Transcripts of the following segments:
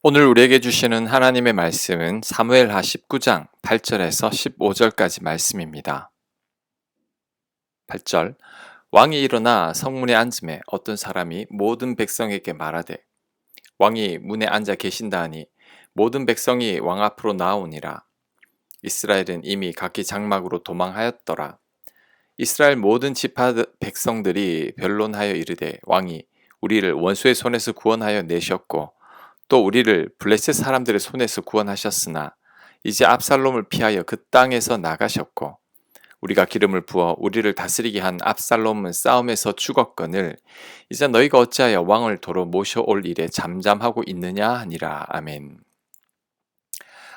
오늘 우리에게 주시는 하나님의 말씀은 사무엘하 19장 8절에서 15절까지 말씀입니다. 8절 왕이 일어나 성문에 앉음에 어떤 사람이 모든 백성에게 말하되 왕이 문에 앉아 계신다 하니 모든 백성이 왕 앞으로 나오니라. 이스라엘은 이미 각기 장막으로 도망하였더라. 이스라엘 모든 지파 백성들이 변론하여 이르되 왕이 우리를 원수의 손에서 구원하여 내셨고 또 우리를 블레셋 사람들의 손에서 구원하셨으나 이제 압살롬을 피하여 그 땅에서 나가셨고 우리가 기름을 부어 우리를 다스리게 한 압살롬은 싸움에서 죽었거늘 이제 너희가 어찌하여 왕을 도로 모셔올 일에 잠잠하고 있느냐 하니라. 아멘.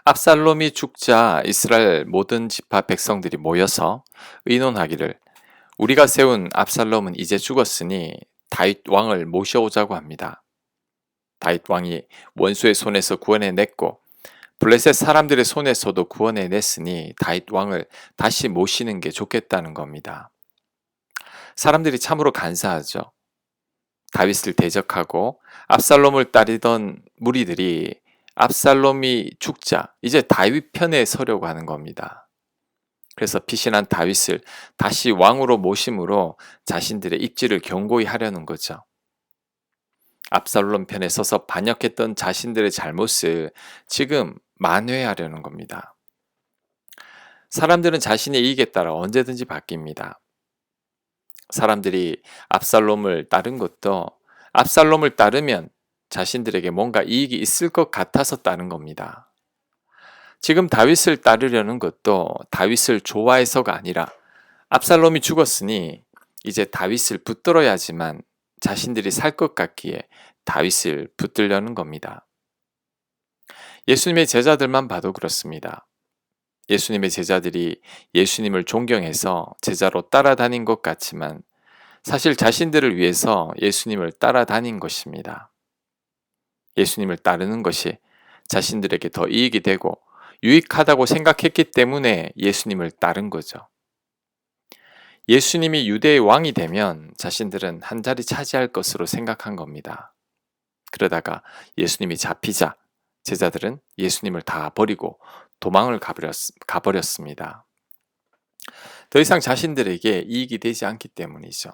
압살롬이 죽자 이스라엘 모든 지파 백성들이 모여서 의논하기를 우리가 세운 압살롬은 이제 죽었으니 다윗 왕을 모셔오자고 합니다. 다윗 왕이 원수의 손에서 구원해냈고 블레셋 사람들의 손에서도 구원해냈으니 다윗 왕을 다시 모시는 게 좋겠다는 겁니다. 사람들이 참으로 간사하죠. 다윗을 대적하고 압살롬을 따르던 무리들이 압살롬이 죽자 이제 다윗 편에 서려고 하는 겁니다. 그래서 피신한 다윗을 다시 왕으로 모심으로 자신들의 입지를 견고히 하려는 거죠. 압살롬 편에 서서 반역했던 자신들의 잘못을 지금 만회하려는 겁니다. 사람들은 자신의 이익에 따라 언제든지 바뀝니다. 사람들이 압살롬을 따른 것도 압살롬을 따르면 자신들에게 뭔가 이익이 있을 것 같아서 따른 겁니다. 지금 다윗을 따르려는 것도 다윗을 좋아해서가 아니라 압살롬이 죽었으니 이제 다윗을 붙들어야지만 자신들이 살 것 같기에 다윗을 붙들려는 겁니다. 예수님의 제자들만 봐도 그렇습니다. 예수님의 제자들이 예수님을 존경해서 제자로 따라다닌 것 같지만 사실 자신들을 위해서 예수님을 따라다닌 것입니다. 예수님을 따르는 것이 자신들에게 더 이익이 되고 유익하다고 생각했기 때문에 예수님을 따른 거죠. 예수님이 유대의 왕이 되면 자신들은 한 자리 차지할 것으로 생각한 겁니다. 그러다가 예수님이 잡히자 제자들은 예수님을 다 버리고 도망을 가버렸습니다. 더 이상 자신들에게 이익이 되지 않기 때문이죠.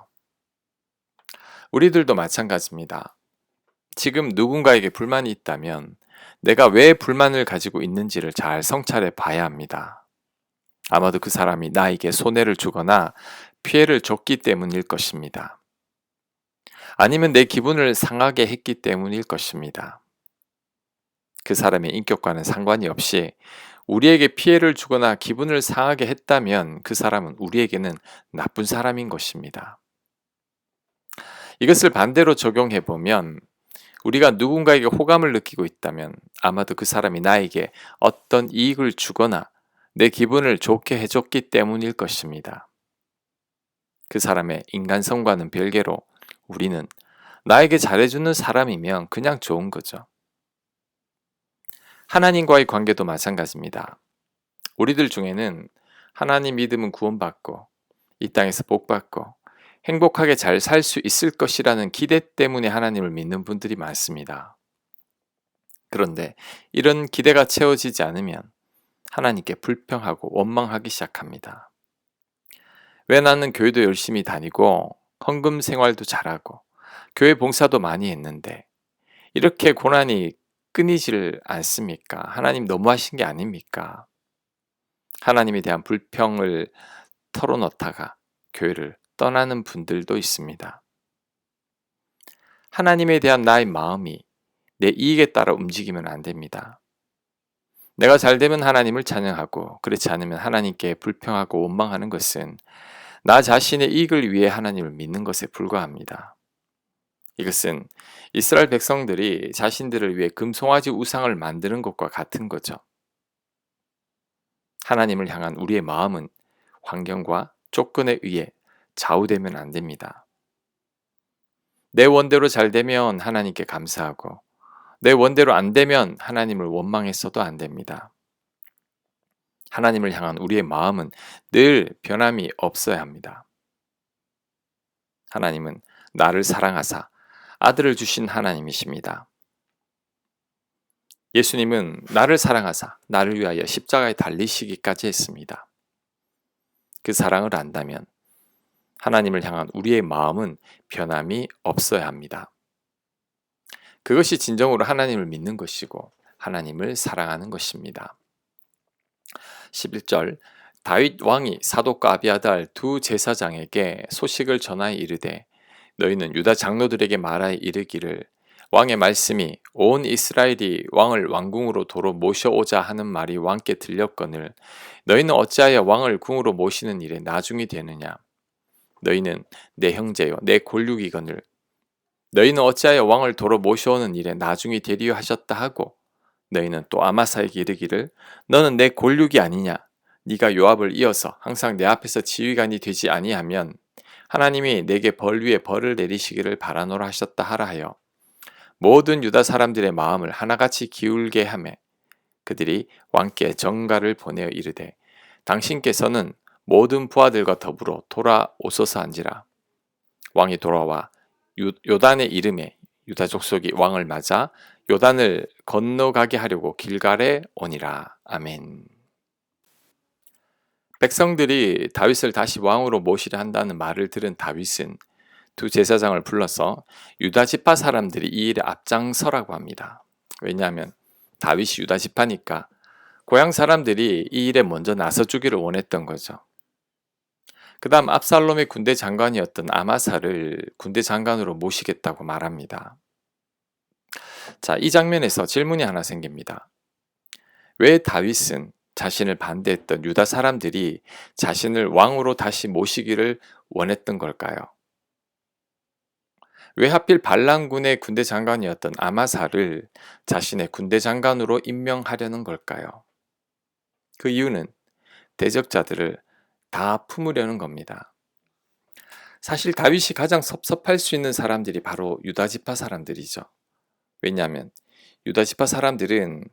우리들도 마찬가지입니다. 지금 누군가에게 불만이 있다면 내가 왜 불만을 가지고 있는지를 잘 성찰해 봐야 합니다. 아마도 그 사람이 나에게 손해를 주거나 피해를 줬기 때문일 것입니다. 아니면 내 기분을 상하게 했기 때문일 것입니다. 그 사람의 인격과는 상관이 없이 우리에게 피해를 주거나 기분을 상하게 했다면 그 사람은 우리에게는 나쁜 사람인 것입니다. 이것을 반대로 적용해 보면 우리가 누군가에게 호감을 느끼고 있다면 아마도 그 사람이 나에게 어떤 이익을 주거나 내 기분을 좋게 해줬기 때문일 것입니다. 그 사람의 인간성과는 별개로 우리는 나에게 잘해주는 사람이면 그냥 좋은 거죠. 하나님과의 관계도 마찬가지입니다. 우리들 중에는 하나님 믿으면 구원받고 이 땅에서 복받고 행복하게 잘 살 수 있을 것이라는 기대 때문에 하나님을 믿는 분들이 많습니다. 그런데 이런 기대가 채워지지 않으면 하나님께 불평하고 원망하기 시작합니다. 왜 나는 교회도 열심히 다니고 헌금 생활도 잘하고 교회 봉사도 많이 했는데 이렇게 고난이 끊이질 않습니까? 하나님 너무하신 게 아닙니까? 하나님에 대한 불평을 털어놓다가 교회를 떠나는 분들도 있습니다. 하나님에 대한 나의 마음이 내 이익에 따라 움직이면 안 됩니다. 내가 잘 되면 하나님을 찬양하고 그렇지 않으면 하나님께 불평하고 원망하는 것은 나 자신의 이익을 위해 하나님을 믿는 것에 불과합니다. 이것은 이스라엘 백성들이 자신들을 위해 금송아지 우상을 만드는 것과 같은 거죠. 하나님을 향한 우리의 마음은 환경과 조건에 의해 좌우되면 안 됩니다. 내 원대로 잘 되면 하나님께 감사하고 내 원대로 안 되면 하나님을 원망했어도 안 됩니다. 하나님을 향한 우리의 마음은 늘 변함이 없어야 합니다. 하나님은 나를 사랑하사 아들을 주신 하나님이십니다. 예수님은 나를 사랑하사 나를 위하여 십자가에 달리시기까지 했습니다. 그 사랑을 안다면 하나님을 향한 우리의 마음은 변함이 없어야 합니다. 그것이 진정으로 하나님을 믿는 것이고 하나님을 사랑하는 것입니다. 11절 다윗 왕이 사독과 아비아달 두 제사장에게 소식을 전하여 이르되 너희는 유다 장로들에게 말하여 이르기를 왕의 말씀이 온 이스라엘이 왕을 왕궁으로 도로 모셔오자 하는 말이 왕께 들렸거늘 너희는 어찌하여 왕을 궁으로 모시는 일에 나중이 되느냐 너희는 내 형제요 내 골육이거늘 너희는 어찌하여 왕을 도로 모셔오는 일에 나중이 되리요 하셨다 하고 너희는 또 아마사에게 이르기를 너는 내 골육이 아니냐 네가 요압을 이어서 항상 내 앞에서 지휘관이 되지 아니하면 하나님이 내게 벌 위에 벌을 내리시기를 바라노라 하셨다 하라 하여 모든 유다 사람들의 마음을 하나같이 기울게 하매 그들이 왕께 전가를 보내어 이르되 당신께서는 모든 부하들과 더불어 돌아오소서 한지라 왕이 돌아와 요단의 이름에 유다 족속이 왕을 맞아 요단을 건너가게 하려고 길갈에 오니라. 아멘. 백성들이 다윗을 다시 왕으로 모시려 한다는 말을 들은 다윗은 두 제사장을 불러서 유다 지파 사람들이 이 일에 앞장서라고 합니다. 왜냐하면 다윗이 유다 지파니까 고향 사람들이 이 일에 먼저 나서주기를 원했던 거죠. 그 다음 압살롬의 군대 장관이었던 아마사를 군대 장관으로 모시겠다고 말합니다. 자, 이 장면에서 질문이 하나 생깁니다. 왜 다윗은 자신을 반대했던 유다 사람들이 자신을 왕으로 다시 모시기를 원했던 걸까요? 왜 하필 발랑군의 군대 장관이었던 아마사를 자신의 군대 장관으로 임명하려는 걸까요? 그 이유는 대적자들을 다 품으려는 겁니다. 사실 다윗이 가장 섭섭할 수 있는 사람들이 바로 유다지파 사람들이죠. 왜냐하면 유다지파 사람들은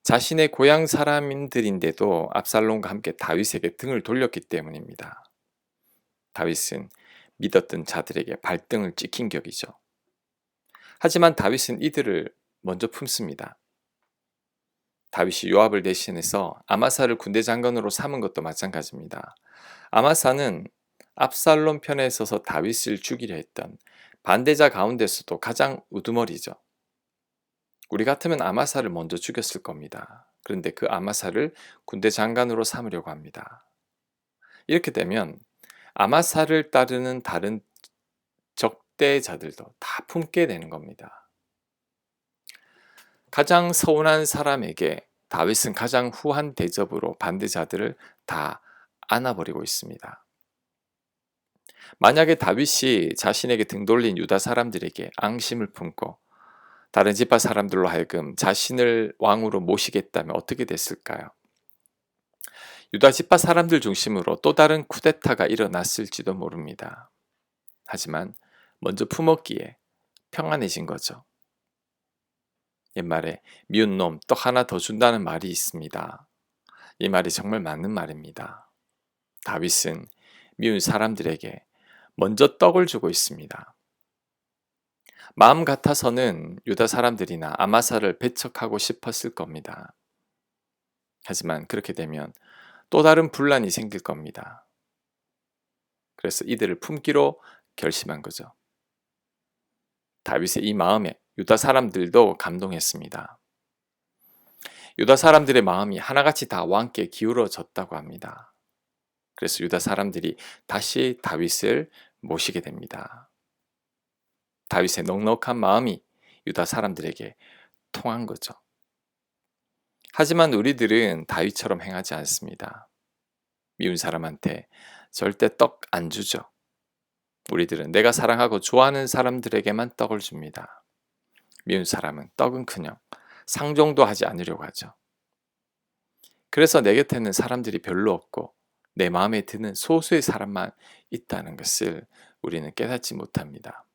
자신의 고향 사람들인데도 압살롬과 함께 다윗에게 등을 돌렸기 때문입니다. 다윗은 믿었던 자들에게 발등을 찍힌 격이죠. 하지만 다윗은 이들을 먼저 품습니다. 다윗이 요압을 대신해서 아마사를 군대 장관으로 삼은 것도 마찬가지입니다. 아마사는 압살롬 편에 서서 다윗을 죽이려 했던 반대자 가운데서도 가장 우두머리죠. 우리 같으면 아마사를 먼저 죽였을 겁니다. 그런데 그 아마사를 군대 장관으로 삼으려고 합니다. 이렇게 되면 아마사를 따르는 다른 적대자들도 다 품게 되는 겁니다. 가장 서운한 사람에게 다윗은 가장 후한 대접으로 반대자들을 다 안아버리고 있습니다. 만약에 다윗이 자신에게 등 돌린 유다 사람들에게 앙심을 품고 다른 지파 사람들로 하여금 자신을 왕으로 모시겠다면 어떻게 됐을까요? 유다 지파 사람들 중심으로 또 다른 쿠데타가 일어났을지도 모릅니다. 하지만 먼저 품었기에 평안해진 거죠. 옛말에 미운 놈 떡 하나 더 준다는 말이 있습니다. 이 말이 정말 맞는 말입니다. 다윗은 미운 사람들에게 먼저 떡을 주고 있습니다. 마음 같아서는 유다 사람들이나 아마사를 배척하고 싶었을 겁니다. 하지만 그렇게 되면 또 다른 분란이 생길 겁니다. 그래서 이들을 품기로 결심한 거죠. 다윗의 이 마음에 유다 사람들도 감동했습니다. 유다 사람들의 마음이 하나같이 다 왕께 기울어졌다고 합니다. 그래서 유다 사람들이 다시 다윗을 모시게 됩니다. 다윗의 넉넉한 마음이 유다 사람들에게 통한 거죠. 하지만 우리들은 다윗처럼 행하지 않습니다. 미운 사람한테 절대 떡 안 주죠. 우리들은 내가 사랑하고 좋아하는 사람들에게만 떡을 줍니다. 미운 사람은 떡은커녕 상종도 하지 않으려고 하죠. 그래서 내 곁에는 사람들이 별로 없고 내 마음에 드는 소수의 사람만 있다는 것을 우리는 깨닫지 못합니다.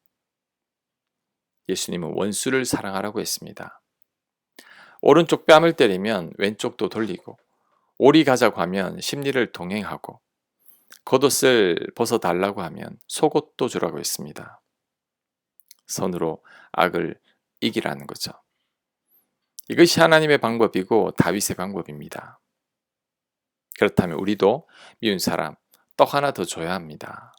예수님은 원수를 사랑하라고 했습니다. 오른쪽 뺨을 때리면 왼쪽도 돌리고 오리 가자고 하면 십리를 동행하고 겉옷을 벗어달라고 하면 속옷도 주라고 했습니다. 선으로 악을 이기라는 거죠. 이것이 하나님의 방법이고 다윗의 방법입니다. 그렇다면 우리도 미운 사람 떡 하나 더 줘야 합니다.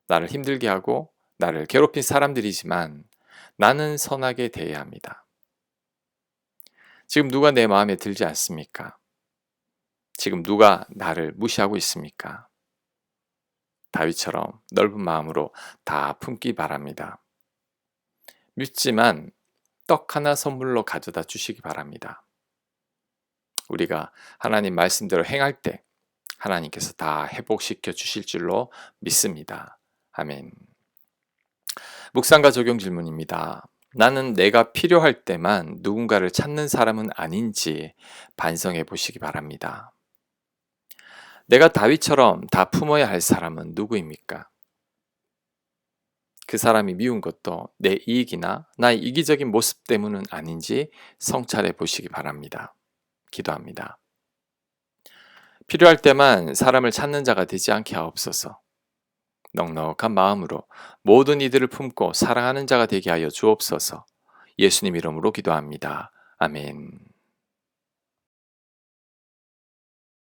나를 힘들게 하고 나를 괴롭힌 사람들이지만 나는 선하게 대해야 합니다. 지금 누가 내 마음에 들지 않습니까? 지금 누가 나를 무시하고 있습니까? 다윗처럼 넓은 마음으로 다 품기 바랍니다. 밉지만 떡 하나 선물로 가져다 주시기 바랍니다. 우리가 하나님 말씀대로 행할 때 하나님께서 다 회복시켜 주실 줄로 믿습니다. 아멘. 묵상과 적용 질문입니다. 나는 내가 필요할 때만 누군가를 찾는 사람은 아닌지 반성해 보시기 바랍니다. 내가 다윗처럼 다 품어야 할 사람은 누구입니까? 그 사람이 미운 것도 내 이익이나 나의 이기적인 모습 때문은 아닌지 성찰해 보시기 바랍니다. 기도합니다. 필요할 때만 사람을 찾는 자가 되지 않게 하옵소서. 넉넉한 마음으로 모든 이들을 품고 사랑하는 자가 되게 하여 주옵소서. 예수님 이름으로 기도합니다. 아멘.